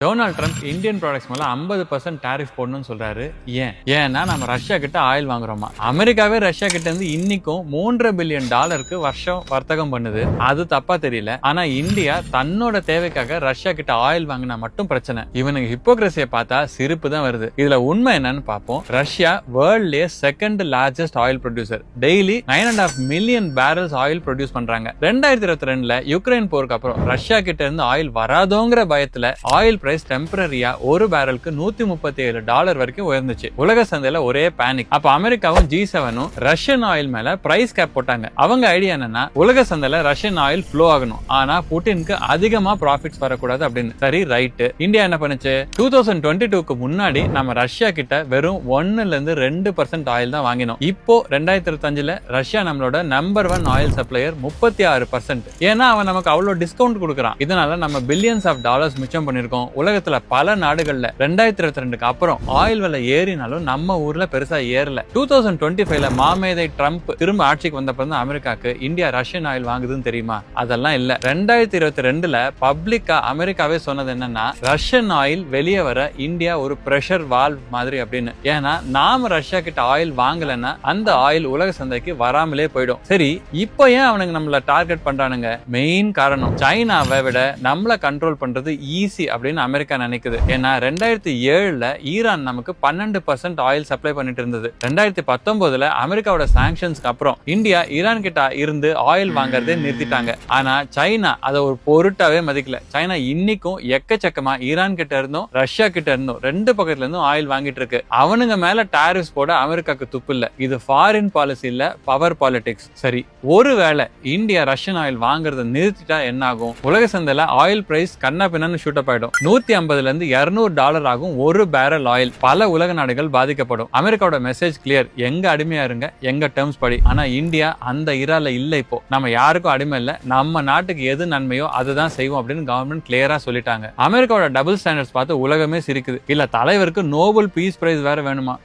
Donald Trump Indian products மேல 50% tariff போடணும்னு சொல்றாரு. ஏன்னா நம்ம ரஷ்யா கிட்ட ஆயில் வாங்குறோமா. அமெரிக்காவே ரஷ்யா கிட்ட இருந்து இன்னைக்கும் $3 பில்லியன் வருஷம் வர்த்தகம் பண்ணுது. அது தப்பா தெரியல. ஆனா இந்தியா தன்னோட தேவைக்காக ரஷ்யா கிட்ட ஆயில் வாங்கினா மட்டும் பிரச்சனை. இவனுக்கு ஹிப்போக்ரசியை பார்த்தா சிரிப்பு தான் வருது. இதுல உண்மை என்னன்னு பார்ப்போம். ரஷ்யா வேர்ல்ட்லயே second largest oil producer. Daily 9.5 million barrels oil produce பண்றாங்க. 2022ல யுக்ரைன் போருக்கு அப்புறம் ரஷ்யா கிட்ட இருந்து ஆயில் வராதோங்கிற பயத்துல ஆயில் பிரைஸ் டெம்பரரியா ஒரு பேரலுக்கு $137 வரைக்கும் உயர்ந்துச்சு. உலக சந்தையில ஒரே பேனிக். அப்ப அமெரிக்காவும் G7 ரஷ்யன் ஆயில் மேல பிரைஸ் கேப் போட்டாங்க. அவங்க ஐடியா என்னன்னா, உலக சந்தையில ரஷ்யன் ஆயில் ஃப்ளோ ஆகணும், ஆனா புட்டினுக்கு அதிகமா ப்ராஃபிட்ஸ் வரக்கூடாது அப்படின்னு. சரி, ரைட். இந்தியா என்ன பண்ணுச்சு? 2022க்கு முன்னாடி நம்ம ரஷ்யா கிட்ட வெறும் 1-2% ஆயில் தான் வாங்கினோம். இப்போ 2025ல ரஷ்யா நம்மளோட நம்பர் 1 ஆயில் சப்ளையர் 36%. ஏன்னா அவன் நமக்கு அவ்வளவு டிஸ்கவுண்ட் கொடுக்கறான். இதனால நம்ம பில்லியன்ஸ் ஆஃப் டாலர்ஸ் மிச்சம் பண்ணிருக்கோம். உலகத்துல பல நாடுகள்ல 2022க்கு அப்புறம் ஆயில் விலை ஏறினாலும் நம்ம ஊர்ல பெருசா ஏறல. 2025ல மாமேதை ட்ரம்ப் திரும்ப ஆட்சிக்கு வந்தப்ப அமெரிக்காக்கு இந்தியா ரஷ்யன் ஆயில் வாங்குதுன்னு தெரியுமா? அதெல்லாம் இல்ல. 2022ல பப்ளிக்கா அமெரிக்காவே சொன்னது என்னன்னா, ரஷ்யன் ஆயில் வெளியே வர இந்தியா ஒரு பிரஷர் வால்வ் மாதிரி அப்படின்னு. ஏன்னா நாம ரஷ்யா கிட்ட ஆயில் வாங்கலன்னா அந்த ஆயில் உலக சந்தைக்கு வராமலே போயிடும். சரி, இப்போ ஏன் அவனுங்க நம்மள டார்கெட் பண்றானுங்க? மெயின் காரணம், சைனாவை விட நம்மள கண்ட்ரோல் பண்றது ஈஸி அப்படின்னு அமெரிக்கா நினைக்குது. ஏன்னா 2007ல ஈரான் நமக்கு 12% ஆயில் சப்ளை பண்ணிட்டு இருந்தது. 2019ல அமெரிக்காவோட சாங்ஷன்ஸ்க்கு அப்புறம் இந்தியா ஈரான் கிட்ட இருந்து ஆயில் வாங்குறதே நிறுத்திட்டாங்க. ஆனா சைனா அதை ஒரு பொருட்டாவே மதிக்கல. சைனா இன்னைக்கும் எக்கச்சக்கமா ஈரான் கிட்ட இருந்தும் ரஷ்யா கிட்ட இருந்தும் ரெண்டு பக்கத்துல இருந்தும் ஆயில் வாங்கிட்டு இருக்கு. அவனுங்க மேல டாரிஃப்ஸ் போட அமெரிக்காக்கு துப்பு இல்ல. இது ஃபாரின் பாலிசி இல்ல, பவர் பாலிடிக்ஸ். சரி, ஒருவேளை இந்தியா ரஷ்யன் ஆயில் வாங்குறத நிறுத்திட்டா என்ன ஆகும்? உலக சந்தையில ஆயில் பிரைஸ் கண்ணா பின்னான்னு ஷூட் அப் ஆயிடும். $150-200 ஆகும் ஒரு பேரல் ஆயில். பல உலக நாடுகள் பாதிக்கப்படும். அமெரிக்காவோட மெசேஜ் கிளியர், எங்க அடிமையா இருங்க, எங்க டேர்ம்ஸ் படி. ஆனா இந்தியா அந்த இரால இல்ல. இப்போ நம்ம யாருக்கும் அடிமை இல்ல, நம்ம நாட்டுக்கு எது நன்மையோ அதுதான் செய்வோம் அப்படின்னு கவர்மெண்ட் கிளியரா சொல்லிட்டாங்க. அமெரிக்காவோட டபுள் ஸ்டாண்டர்ட்ஸ் பார்த்து உலகமே சிரிக்குது. இல்ல தலைவருக்கு நோபல் பீஸ் பிரைஸ் வேற வேணுமா?